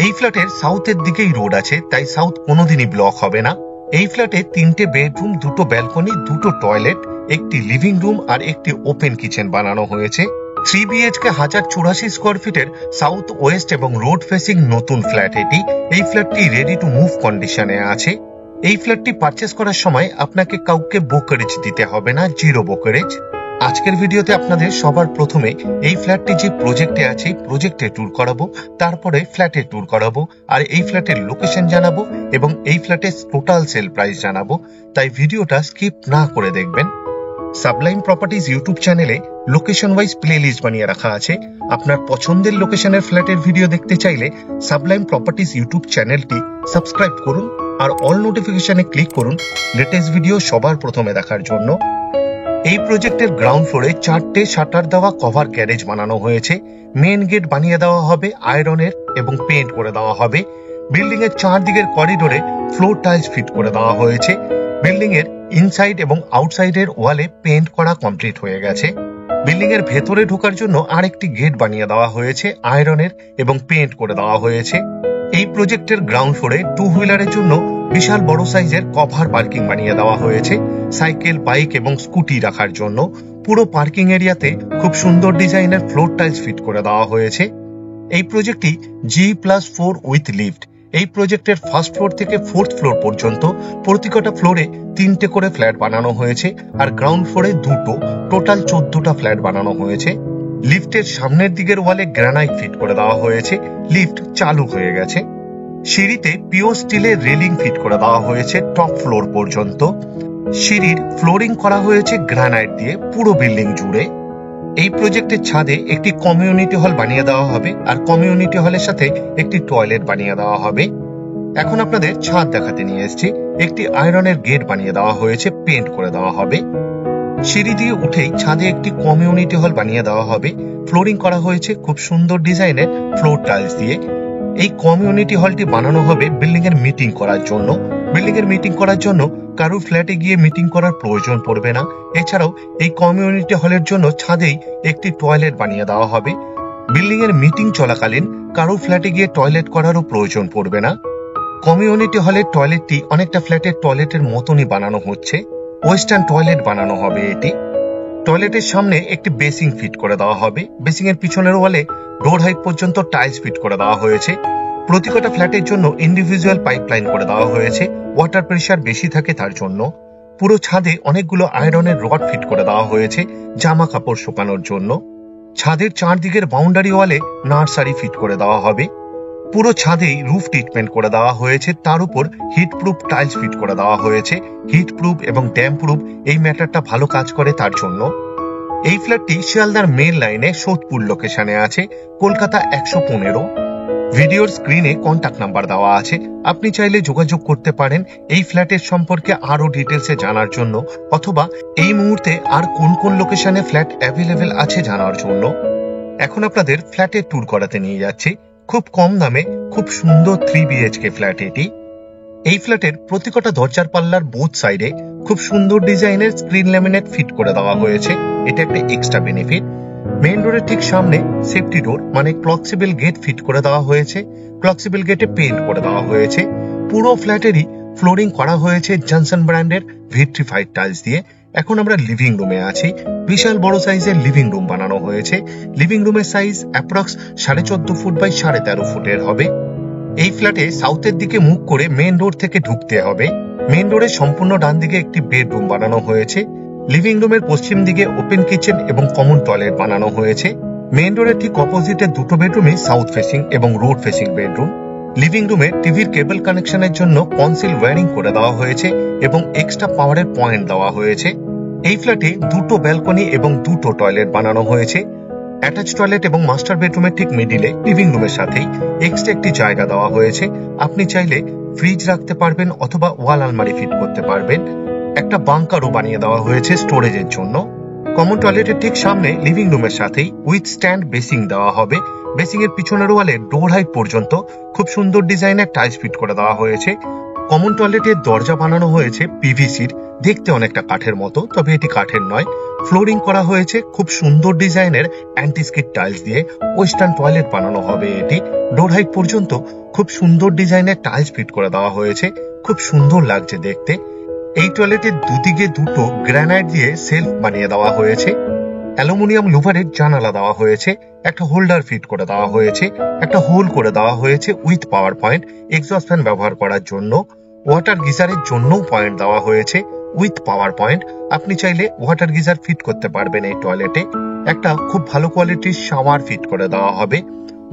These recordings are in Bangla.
এই ফ্ল্যাটের সাউথের দিকেই রোড আছে, তাই সাউথ কোনোদিনই ব্লক হবে না। এই ফ্ল্যাটে 3টে বেডরুম, 2টো ব্যালকনি, 2টো টয়লেট, একটি লিভিং রুম আর একটি ওপেন কিচেন বানানো হয়েছে। 3 BHK 1084 স্কোয়ার ফিটের সাউথ ওয়েস্ট এবং রোড ফেসিং নতুন ফ্ল্যাট এটি। এই ফ্ল্যাটটি রেডি টু মুভ কন্ডিশনে আছে। এই ফ্ল্যাটটি পারচেস করার সময় আপনাকে কাউকে ব্রোকারেজ দিতে হবে না, 0 ব্রোকারেজ। আজকের ভিডিওতে আপনাদের সবার প্রথমে এই ফ্ল্যাটটি যে প্রজেক্টে আছে প্রজেক্টে ট্যুর করাবো, তারপরে ফ্ল্যাটে ট্যুর করাবো, আর এই ফ্ল্যাটের লোকেশন জানাবো এবং এই ফ্ল্যাটের টোটাল সেল প্রাইস জানাবো। তাই ভিডিওটা স্কিপ না করে দেখবেন। সাবলাইম প্রপার্টিজ ইউটিউব চ্যানেলে লোকেশন ওয়াইজ প্লে লিস্ট বানিয়ে রাখা আছে। আপনার পছন্দের লোকেশনের ফ্ল্যাটের ভিডিও দেখতে চাইলে সাবলাইম প্রপার্টিজ ইউটিউব চ্যানেলটি সাবস্ক্রাইব করুন আর অল নোটিফিকেশনে ক্লিক করুন লেটেস্ট ভিডিও সবার প্রথমে দেখার জন্য। এই প্রজেক্টের গ্রাউন্ড ফ্লোরে 4টে শাটার দেওয়া কভার গ্যারেজ বানানো হয়েছে। মেন গেট বানিয়ে দেওয়া হবে আয়রনের এবং পেইন্ট করে দেওয়া হবে। বিল্ডিং এর চারদিকের করিডোরে ফ্লোর টাইলস ফিট করে দেওয়া হয়েছে। বিল্ডিং এর ইনসাইড এবং আউটসাইডের ওয়ালে পেইন্ট করা কমপ্লিট হয়ে গেছে। বিল্ডিং এর ভেতরে ঢোকার জন্য আরেকটি গেট বানিয়ে দেওয়া হয়েছে আয়রনের এবং পেইন্ট করে দেওয়া হয়েছে। এই প্রজেক্টের গ্রাউন্ড ফ্লোরে 2 হুইলারের জন্য বিশাল বড় সাইজের কভার পার্কিং বানিয়ে দেওয়া হয়েছে, সাইকেল, বাইক এবং স্কুটি রাখার জন্য। পুরো পার্কিং এরিয়াতে খুব সুন্দর ডিজাইনের ফ্লোর টাইলস ফিট করে দেওয়া হয়েছে। এই প্রজেক্টটি G+4 উইথ লিফট। এই প্রজেক্টের ফার্স্ট ফ্লোর থেকে 4th ফ্লোর পর্যন্ত প্রতিটা ফ্লোরে 3টে করে ফ্ল্যাট বানানো হয়েছে আর গ্রাউন্ড ফ্লোরে 2টো, টোটাল 14টা ফ্ল্যাট বানানো হয়েছে। লিফটের সামনের দিকের ওয়ালে গ্রানাইট ফিট করে দেওয়া হয়েছে। লিফট চালু হয়ে গেছে। সিঁড়িতে পিওর স্টিলের রেলিং ফিট করে দেওয়া হয়েছে টপ ফ্লোর পর্যন্ত। সিঁড়ির ফ্লোরিং করা হয়েছে গ্রানাইট দিয়ে পুরো বিল্ডিং জুড়ে। এই প্রজেক্টের ছাদে একটি কমিউনিটি হল বানিয়ে দেওয়া হবে আর কমিউনিটি হলের সাথে একটি টয়লেট বানিয়ে দেওয়া হবে। এখন আপনাদের ছাদ দেখাতে নিয়ে এসেছি। একটি আয়রনের গেট বানিয়ে দেওয়া হয়েছে, পেইন্ট করে দেওয়া হবে। সিঁড়ি দিয়ে উঠেই ছাদে একটি কমিউনিটি হল বানিয়ে দেওয়া হবে। ফ্লোরিং করা হয়েছে খুব সুন্দর ডিজাইনের ফ্লোর টাইলস দিয়ে। এই কমিউনিটি হলটি বানানো হবে বিল্ডিং এর মিটিং করার জন্য। বিল্ডিং এর মিটিং করার জন্য কারোর ফ্ল্যাটে গিয়ে মিটিং করার প্রয়োজন পড়বে না। এছাড়াও এই কমিউনিটি হলের জন্য ছাদেই একটি টয়লেট বানিয়ে দেওয়া হবে। বিল্ডিং এর মিটিং চলাকালীন কারোর ফ্ল্যাটে গিয়ে টয়লেট করারও প্রয়োজন পড়বে না। কমিউনিটি হলের টয়লেটটি অনেকটা ফ্ল্যাটের টয়লেটের মতনই বানানো হচ্ছে। ওয়েস্টার্ন টয়লেট বানানো হবে এটি। টয়লেটের সামনে একটি বেসিং ফিট করে দেওয়া হবে। বেসিং এর পিছনের ওয়ালে ডোর হাইট পর্যন্ত টাইলস ফিট করে দেওয়া হয়েছে। প্রতিটা ফ্ল্যাটের জন্য ইন্ডিভিজুয়াল পাইপলাইন করে দেওয়া হয়েছে, ওয়াটার প্রেসার বেশি থাকে তার জন্য। পুরো ছাদে অনেকগুলো আয়রনের রড ফিট করে দেওয়া হয়েছে জামা কাপড় শুকানোর জন্য। ছাদের চারদিকের বাউন্ডারি ওয়ালে নার্সারি ফিট করে দেওয়া হবে। পুরো ছাদেই রুফ ট্রিটমেন্ট করে দেওয়া হয়েছে, তার উপর হিট প্রুফ টাইলস ফিট করে দেওয়া হয়েছে। হিট প্রুফ এবং ড্যাম প্রুফ এই ম্যাটারটা ভালো কাজ করে তার জন্য। এই ফ্ল্যাটটি শিয়ালদার মেন লাইনে সোদপুর লোকেশনে আছে, কলকাতা 115। ভিডিওর স্ক্রিনে কন্ট্যাক্ট নাম্বার দেওয়া আছে, আপনি চাইলে যোগাযোগ করতে পারেন এই ফ্ল্যাটের সম্পর্কে আরো ডিটেলসে জানার জন্য, অথবা এই মুহূর্তে আর কোন কোন লোকেশনে ফ্ল্যাট অ্যাভেলেবেল আছে জানার জন্য। এখন আপনাদের ফ্ল্যাটের ট্যুর করাতে নিয়ে যাচ্ছি। খুব কম দামে খুব সুন্দর 3 BHK ফ্ল্যাট এটি। এই ফ্ল্যাটের প্রতিটা দরজার পাল্লার বোথ সাইডে খুব সুন্দর ডিজাইনের স্ক্রিন ল্যামিনেট ফিট করে দেওয়া হয়েছে। এটা একটা এক্সট্রা বেনিফিট। মেইন ডোরের ঠিক সামনে সেফটি ডোর মানে ক্লকসিবল গেট ফিট করে দেওয়া হয়েছে। ক্লকসিবল গেটে পেইন্ট করে দেওয়া হয়েছে। পুরো ফ্ল্যাটেরই ফ্লোরিং করা হয়েছে জনসন ব্র্যান্ডের ভিট্রিফাইড টাইলস দিয়ে। এখন আমরা লিভিং রুমে আছি। বিশাল বড় সাইজের লিভিং রুম বানানো হয়েছে। লিভিং রুমের সাইজ অ্যাপ্রক্স 14.5 ফুট বাই 13.5 ফুটের হবে। এই ফ্ল্যাটে সাউথের দিকে মুখ করে মেইন ডোর থেকে ঢুকতে হবে। মেইন ডোরের সম্পূর্ণ ডান দিকে একটি বেডরুম বানানো হয়েছে। লিভিং রুমের পশ্চিম দিকে ওপেন কিচেন এবং কমন টয়লেট বানানো হয়েছে। মেইন ডোরের ঠিক অপোজিটে 2টো বেডরুমই সাউথ ফেসিং এবং রোড ফেসিং বেডরুম। লিভিং রুমে টিভির কেবল কানেকশনের জন্য কনসিল ওয়্যারিং করে দেওয়া হয়েছে এবং এক্সট্রা পাওয়ারের পয়েন্ট দেওয়া হয়েছে। এই ফ্ল্যাটে 2টো ব্যালকনি এবং 2টো টয়লেট বানানো হয়েছে। অ্যাটাচ টয়লেট এবং মাস্টার বেডরুমের ঠিক মিডিলে লিভিং রুমের সাথেই এক্সট্রা একটি জায়গা দেওয়া হয়েছে। আপনি চাইলে ফ্রিজ রাখতে পারবেন অথবা ওয়াল আলমারি ফিট করতে পারবেন। একটা বাংকারও বানিয়ে দেওয়া হয়েছে স্টোরেজের জন্য। কমন টয়লেটের ঠিক সামনে লিভিং রুমের সাথেই উইথ স্ট্যান্ড বেসিং দেওয়া হবে। বেসিং এর পিছনের ওয়ালে ডোর হাইট পর্যন্ত খুব সুন্দর ডিজাইনের টাইলস ফিট করে দেওয়া হয়েছে। কমন টয়লেটের দরজা বানানো হয়েছে পিভিসির, দেখতে অনেকটা কাঠের মতো, তবে এটি কাঠের নয়। ফ্লোরিং করা হয়েছে খুব সুন্দর ডিজাইনের অ্যান্টিস্কিড টাইলস দিয়ে। ওয়েস্টার্ন টয়লেট বানানো হবে এটি। ডোর হাইট পর্যন্ত খুব সুন্দর ডিজাইনের টাইলস ফিট করে দেওয়া হয়েছে, খুব সুন্দর লাগছে দেখতে। এই টয়লেটের দুদিকে দুটো গ্রানাইট দিয়ে সেলফ বানিয়ে দেওয়া হয়েছে। অ্যালুমিনিয়াম লুভারের জানালা দেওয়া হয়েছে, একটা হোল্ডার ফিট করে দেওয়া হয়েছে, একটা হোল করে দেওয়া হয়েছে with power point exhaust fan ব্যবহার করার জন্য। ওয়াটার গিজারের জন্যও পয়েন্ট দেওয়া হয়েছে উইথ পাওয়ার পয়েন্ট। আপনি চাইলে ওয়াটার গিজার ফিট করতে পারবেন এই টয়লেটে। একটা খুব ভালো কোয়ালিটির শাওয়ার ফিট করে দেওয়া হবে।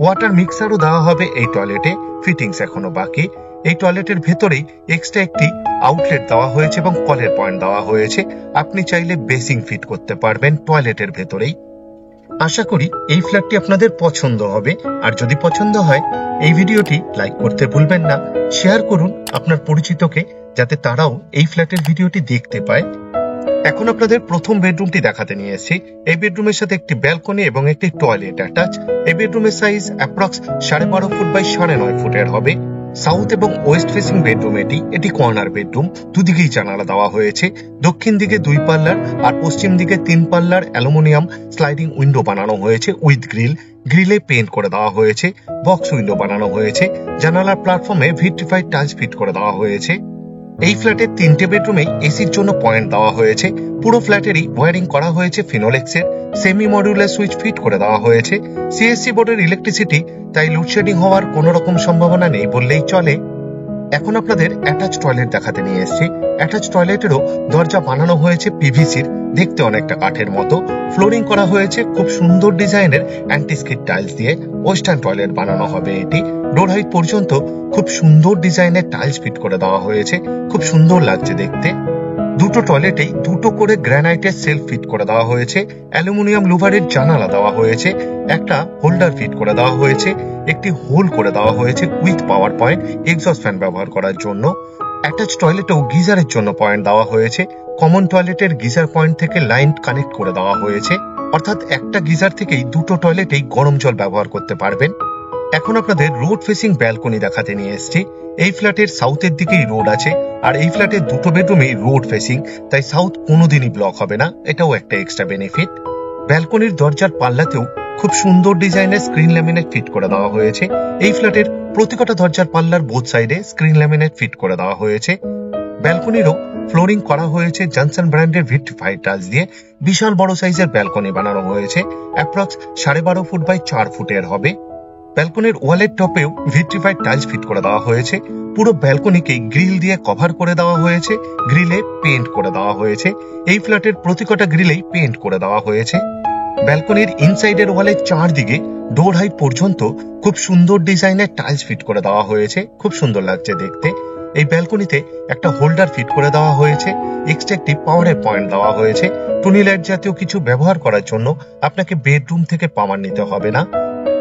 ওয়াটার মিক্সারও দেওয়া হবে এই টয়লেটে, ফিটিংস এখনো বাকি। এই টয়লেটের ভেতরেই এক্সট্রা একটি আউটলেট দেওয়া হয়েছে এবং কলের পয়েন্ট দেওয়া হয়েছে। আপনি চাইলে বেসিং ফিট করতে পারবেন টয়লেটের ভেতরেই। আশা করি এই ফ্ল্যাটটি আপনাদের পছন্দ হবে। আর যদি পছন্দ হয় এই ভিডিওটি লাইক করতে ভুলবেন না, শেয়ার করুন আপনার পরিচিতকে, যাতে তারাও এই ফ্ল্যাটের ভিডিওটি দেখতে পায়। এখন আপনাদের প্রথম বেডরুমটি দেখাতে নিয়ে এসেছি। এই বেডরুমের সাথে একটি ব্যালকনি এবং একটি টয়লেট অ্যাটাচ। এই বেডরুমের সাইজ অ্যাপ্রক্স 12.5 ফুট বাই 9.5 ফুটের হবে। সাউথ এবং ওয়েস্ট ফেসিং বেডরুম এটি কর্নার বেডরুম। দুদিকেই জানালা দেওয়া হয়েছে। দক্ষিণ দিকে 2 পাল্লার আর পশ্চিম দিকে 3 পাল্লার অ্যালুমিনিয়াম স্লাইডিং উইন্ডো বানানো হয়েছে উইথ গ্রিল। গ্রিলে পেইন্ট করে দেওয়া হয়েছে। বক্স উইন্ডো বানানো হয়েছে। জানালার প্ল্যাটফর্মে ভিট্রিফাইড টাইলস ফিট করে দেওয়া হয়েছে। এই ফ্ল্যাটের 3টে বেডরুমে এসির জন্য পয়েন্ট দেওয়া হয়েছে। পুরো ফ্ল্যাটেরই ওয়ারিং করা হয়েছে ফিনোলেক্সের। সেমি মডিউলার সুইচ ফিট করে দেওয়া হয়েছে। সিএসসি বোর্ডের ইলেকট্রিসিটি, তাই লোডশেডিং হওয়ার কোনো রকম সম্ভাবনা নেই বললেই চলে। এখন আপনাদের অ্যাটাচ টয়লেট দেখাতে নিয়ে এসেছি। অ্যাটাচ টয়লেটেরও দরজা বানানো হয়েছে পিভিসির, দেখতে অনেকটা কাঠের মতো। ফ্লোরিং করা হয়েছে খুব সুন্দর ডিজাইনের অ্যান্টিস্কিড টাইলস দিয়ে। ওয়েস্টার্ন টয়লেট বানানো হবে এটি। ডোর হাইট পর্যন্ত খুব সুন্দর ডিজাইনের টাইলস ফিট করে দেওয়া হয়েছে, খুব সুন্দর লাগছে দেখতে। দুটো টয়লেটেই দুটো করে গ্রানাইটের সেলফ ফিট করে দেওয়া হয়েছে। অ্যালুমিনিয়াম লুভারের জানালা দেওয়া হয়েছে। একটা হোল্ডার ফিট করে দেওয়া হয়েছে। একটি হোল করে দেওয়া হয়েছে with power point exhaust fan ব্যবহার করার জন্য। অ্যাটাচ টয়লেটেও গিজারের জন্য পয়েন্ট দেওয়া হয়েছে। কমন টয়লেটের গিজার পয়েন্ট থেকে লাইন কানেক্ট করে দেওয়া হয়েছে, অর্থাৎ একটা গিজার থেকেই দুটো টয়লেটেই গরম জল ব্যবহার করতে পারবেন। এখন আপনাদের রোড ফেসিং ব্যালকনি দেখাতে নিয়ে এসেছি। এই ফ্ল্যাটের সাউথের দিকেই রোড আছে, আর এই ফ্ল্যাটের দুটো বেডরুমেই রোড ফেসিং, তাই সাউথ কোনোদিনই ব্লক হবে না। এটাও একটা এক্সট্রা বেনিফিট। ব্যালকনির দরজার পাল্লাতেও খুব সুন্দর ডিজাইনের স্ক্রিন ল্যামিনেট ফিট করে দেওয়া হয়েছে। এই ফ্ল্যাটের প্রতিটা দরজার পাল্লার বোথ সাইডে স্ক্রিন ল্যামিনেট ফিট করে দেওয়া হয়েছে। ব্যালকনিরও ফ্লোরিং করা হয়েছে জনসন ব্র্যান্ডের ভিট্রিফাইড টাইলস দিয়ে। বিশাল বড় সাইজের ব্যালকনি বানানো হয়েছে। অ্যাপ্রক্স 12.5 ফুট বাই 4 ফুটের হবে। ব্যালকনির ওয়ালের টপেও ভিট্রিফাইড টাইলস ফিট করে দেওয়া হয়েছে। পুরো ব্যালকনিকে গ্রিল দিয়ে কভার করে দেওয়া হয়েছে। গ্রিলে পেইন্ট করে দেওয়া হয়েছে। এই ফ্ল্যাটের প্রতিটা গ্রিলেই পেইন্ট করে দেওয়া হয়েছে। ব্যালকনির ইনসাইডের ওয়ালের চারদিকে ডোর হাইট পর্যন্ত খুব সুন্দর ডিজাইনের টাইলস ফিট করে দেওয়া হয়েছে, খুব সুন্দর লাগছে দেখতে। এই ব্যালকনিতে একটা হোল্ডার ফিট করে দেওয়া হয়েছে। এক্সট্রা একটি পাওয়ারের পয়েন্ট দেওয়া হয়েছে। টুনি লাইট জাতীয় কিছু ব্যবহার করার জন্য আপনাকে বেডরুম থেকে পাওয়ার নিতে হবে না।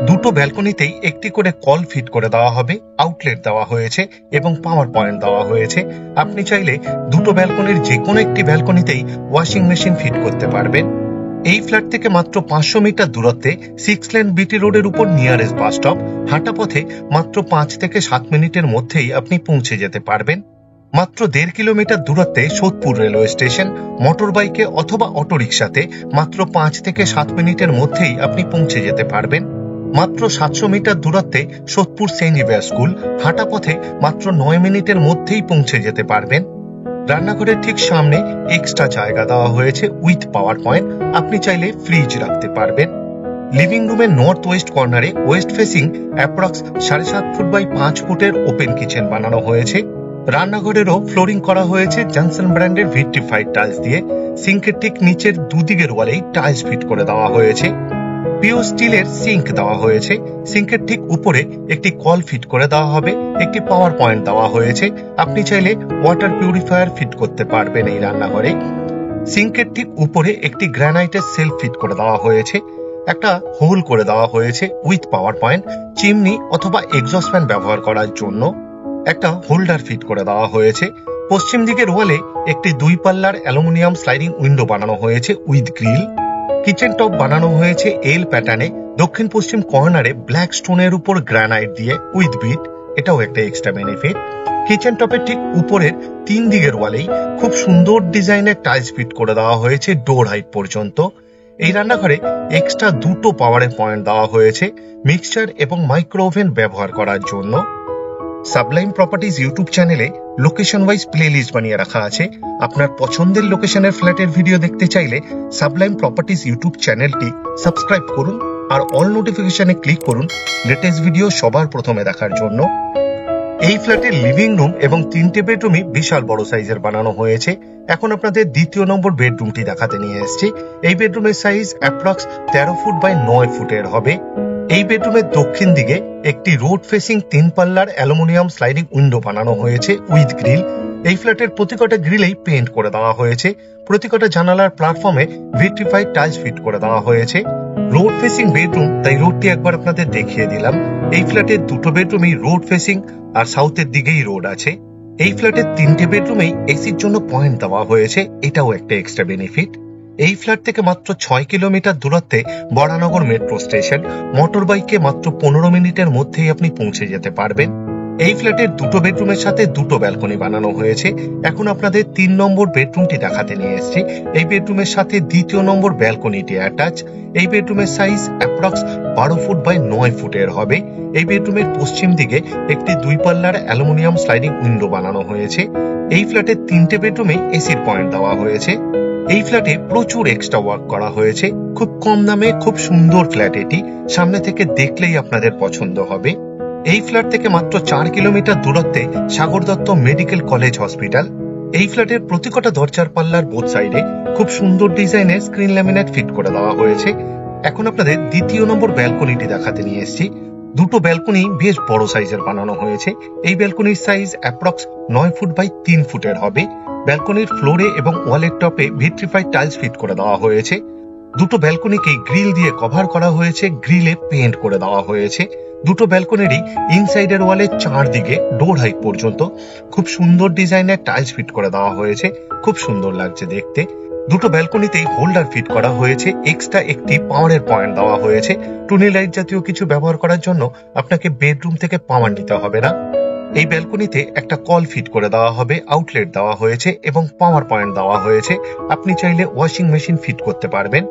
দুটো ব্যালকনিতেই একটি করে কল ফিট করে দেওয়া হবে, আউটলেট দেওয়া হয়েছে এবং পাওয়ার পয়েন্ট দেওয়া হয়েছে। আপনি চাইলে দুটো ব্যালকনির যে কোনো একটি ব্যালকনিতেই ওয়াশিং মেশিন ফিট করতে পারবেন। এই ফ্ল্যাট থেকে মাত্র 500 মিটার দূরত্বে 6 লেন বিটি রোডের উপর নিয়ারেস্ট বাস স্টপ। হাঁটা পথে মাত্র 5 থেকে 7 মিনিটের মধ্যেই আপনি পৌঁছে যেতে পারবেন। মাত্র 1.5 কিলোমিটার দূরত্বে সোদপুর রেলওয়ে স্টেশন। মোটর বাইকে অথবা অটোরিকশাতে মাত্র 5 থেকে 7 মিনিটের মধ্যেই আপনি পৌঁছে যেতে পারবেন। মাত্র 700 মিটার দূরত্বে সোদপুর সেন্ট জেভিয়ার স্কুল। হাঁটা পথে মাত্র 9 মিনিটের মধ্যেই পৌঁছে যেতে পারবেন। রান্নাঘরের ঠিক সামনে এক্সট্রা জায়গা দেওয়া হয়েছে উইথ পাওয়ার পয়েন্ট। আপনি চাইলে ফ্রিজ রাখতে পারবেন। লিভিং রুমের নর্থ ওয়েস্ট কর্নারে west facing approx 7.5 foot by 5 ফুটের ওপেন কিচেন বানানো হয়েছে। রান্নাঘরেরও ফ্লোরিং করা হয়েছে জনসন ব্র্যান্ডের ভিট্রিফাইড টাইলস দিয়ে। সিঙ্কের ঠিক নিচের দুদিকের ওয়ালেই টাইলস ফিট করে দেওয়া হয়েছে। পিওর স্টিলের সিঙ্ক দেওয়া হয়েছে। সিঙ্কের ঠিক উপরে একটি কল ফিট করে দেওয়া হবে। একটি পাওয়ার পয়েন্ট দেওয়া হয়েছে। আপনি চাইলে ওয়াটার পিউরিফায়ার ফিট করতে পারবেন এই রান্নাঘরে। সিঙ্কের ঠিক উপরে একটি গ্রানাইটের সেলফ ফিট করে দেওয়া হয়েছে। একটা হোল করে দেওয়া হয়েছে উইথ পাওয়ার পয়েন্ট চিমনি অথবা এক্সস্ট ফ্যান ব্যবহার করার জন্য। একটা হোল্ডার ফিট করে দেওয়া হয়েছে। পশ্চিম দিকের ওয়ালে একটি 2 পাল্লার অ্যালুমিনিয়াম স্লাইডিং উইন্ডো বানানো হয়েছে উইথ গ্রিল। কিচেন টপ বানানো হয়েছে এল প্যাটার্নে। দক্ষিণ পশ্চিম কর্নারে ব্ল্যাক স্টোনের উপর গ্রানাইট দিয়ে উইথ বিট, এটাও একটা এক্সট্রা বেনিফিট। কিচেন টপের ঠিক উপরের 3 দিকের ওয়ালেই খুব সুন্দর ডিজাইনের টাইলস ফিট করে দেওয়া হয়েছে ডোর হাইট পর্যন্ত। এই রান্নাঘরে এক্সট্রা 2টো পাওয়ারের পয়েন্ট দেওয়া হয়েছে মিক্সচার এবং মাইক্রো ওভেন ব্যবহার করার জন্য। সাবলাইম প্রপার্টিজ ইউটিউব চ্যানেলে লোকেশন ওয়াইজ প্লেলিস্ট বানিয়ে রাখা আছে। আপনার পছন্দের লোকেশনের ফ্ল্যাটের ভিডিও দেখতে চাইলে সাবলাইম প্রপার্টিজ ইউটিউব চ্যানেলটি সাবস্ক্রাইব করুন আর অল নোটিফিকেশনে ক্লিক করুন লেটেস্ট ভিডিও সবার প্রথমে দেখার জন্য। এই ফ্ল্যাটের লিভিং রুম এবং 3টে বেডরুমই বিশাল বড় সাইজের বানানো হয়েছে। এখন আপনাদের দ্বিতীয় নম্বর বেডরুমটি দেখাতে নিয়ে এসেছি। এই বেডরুমের সাইজ অ্যাপ্রক্স 13 ফুট বাই 9 ফুটের হবে। এই বেডরুমের দক্ষিণ দিকে একটি রোড ফেসিং 3 পাল্লার অ্যালুমিনিয়াম স্লাইডিং উইন্ডো বানানো হয়েছে উইথ গ্রিল। এই ফ্ল্যাটের প্রতিকটা গ্রিলেই পেইন্ট করে দেওয়া হয়েছে। প্রতিকটা জানালার প্ল্যাটফর্মে ভিট্রিফাইড টাইলস ফিট করে দেওয়া হয়েছে। রোড ফেসিং বেডরুম, তাই রোডটি একবার আপনাদের দেখিয়ে দিলাম। এই ফ্ল্যাটের 2টো বেডরুমই রোড ফেসিং আর সাউথের দিকেই রোড আছে। এই ফ্ল্যাটের 3টে বেডরুমেই এসির জন্য পয়েন্ট দেওয়া হয়েছে, এটাও একটা এক্সট্রা বেনিফিট। এই ফ্ল্যাট থেকে মাত্র 6 কিলোমিটার দূরত্বে বরানগর মেট্রো স্টেশন। মোটর বাইকে মাত্র 15 মিনিটের মধ্যেই আপনি পৌঁছে যেতে পারবেন। এই ফ্ল্যাটের 2টো বেডরুমের সাথে 2টো ব্যালকনি বানানো হয়েছে। এখন আপনাদের 3 নম্বর বেডরুমটি দেখাতে নিয়ে এসেছি। এই বেডরুমের সাথে দ্বিতীয় নম্বর ব্যালকনিটি অ্যাটাচ। এই বেডরুমের সাইজ অ্যাপ্রক্স 12 ফুট বাই 9 ফুটের হবে। এই বেডরুমের পশ্চিম দিকে একটি 2 পাল্লার অ্যালুমিনিয়াম স্লাইডিং উইন্ডো বানানো হয়েছে। এই ফ্ল্যাটের 3টে বেডরুমে এসির পয়েন্ট দেওয়া হয়েছে। এই ফ্ল্যাটে প্রচুর এক্সট্রা ওয়ার্ক করা হয়েছে। খুব কম দামে খুব সুন্দর ফ্ল্যাট এটি, সামনে থেকে দেখলেই আপনাদের পছন্দ হবে। এই ফ্ল্যাট থেকে মাত্র 4 কিলোমিটার দূরত্বে Sagar Dutta medical college hospital. এই ফ্ল্যাটের প্রতিকটা দরজার পাল্লার বোথ সাইডে খুব সুন্দর ডিজাইনের স্ক্রিন ল্যামিনেট ফিট করে দেওয়া হয়েছে। এখন আপনাদের দ্বিতীয় নম্বর ব্যালকনিটি দেখাতে নিয়ে এসেছি। 2টো ব্যালকনি বেশ বড় সাইজের বানানো হয়েছে। এই ব্যালকনির সাইজ অ্যাপ্রক্স 9 ফুট বাই 3 ফুটের হবে। ব্যালকনির ফ্লোরে এবং ওয়ালের টপে ভিট্রিফাইড টাইলস ফিট করে দেওয়া হয়েছে। 2টো ব্যালকনিকে গ্রিল দিয়ে কভার করা হয়েছে, গ্রিলে পেইন্ট করে দেওয়া হয়েছে। 2টো ব্যালকনিরই ইনসাইডের ওয়ালের 4 দিকে ডোর হাইট পর্যন্ত খুব সুন্দর ডিজাইনের টাইলস ফিট করে দেওয়া হয়েছে, খুব সুন্দর লাগছে দেখতে। 2টো ব্যালকনিতেই হোল্ডার ফিট করা হয়েছে, এক্সট্রা একটি পাওয়ারের পয়েন্ট দেওয়া হয়েছে। টুনি লাইট জাতীয় কিছু ব্যবহার করার জন্য আপনাকে বেডরুম থেকে পাওয়ার নিতে হবে না। এই ব্যালকনিতে একটা কল ফিট করে দেওয়া হবে, আউটলেট দেওয়া হয়েছে এবং পাওয়ার পয়েন্ট দেওয়া হয়েছে। আপনি চাইলে ওয়াশিং মেশিন ফিট করতে পারবেন।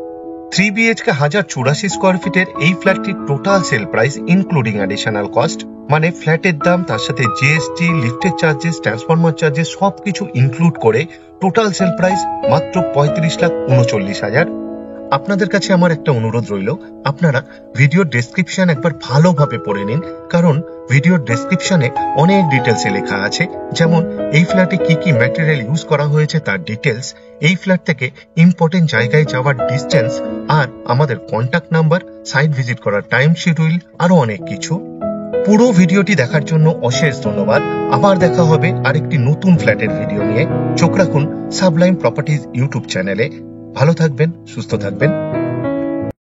3 BHK 1084 স্কোয়ার ফিটের এই ফ্ল্যাটটির total sale price including additional cost, মানে ফ্ল্যাটের দাম, তার সাথে জিএসটি, লিফটের চার্জেস, ট্রান্সফরমার চার্জেস সবকিছু ইনক্লুড করে টোটাল সেল প্রাইস মাত্র 35,39,000। আপনাদের কাছে আমার একটা অনুরোধ রইল, আপনারা ভিডিওর ডেসক্রিপশন একবার ভালোভাবে পড়ে নিন, কারণ ভিডিওর ডেসক্রিপশনে অনেক ডিটেলসে লেখা আছে, যেমন এই ফ্ল্যাটে কি কি ম্যাটেরিয়াল ইউজ করা হয়েছে তার ডিটেলস, এই ফ্ল্যাট থেকে ইম্পর্টেন্ট জায়গায় যাওয়ার ডিস্টেন্স, আর আমাদের কন্ট্যাক্ট নাম্বার, সাইট ভিজিট করার টাইম শিডিউল, আরো অনেক কিছু। পুরো ভিডিওটি দেখার জন্য অশেষ ধন্যবাদ। আবার দেখা হবে আরেকটি নতুন ফ্ল্যাটের ভিডিও নিয়ে। চোখ রাখুন সাবলাইম প্রপার্টিজ ইউটিউব চ্যানেলে। ভালো থাকবেন, সুস্থ থাকবেন।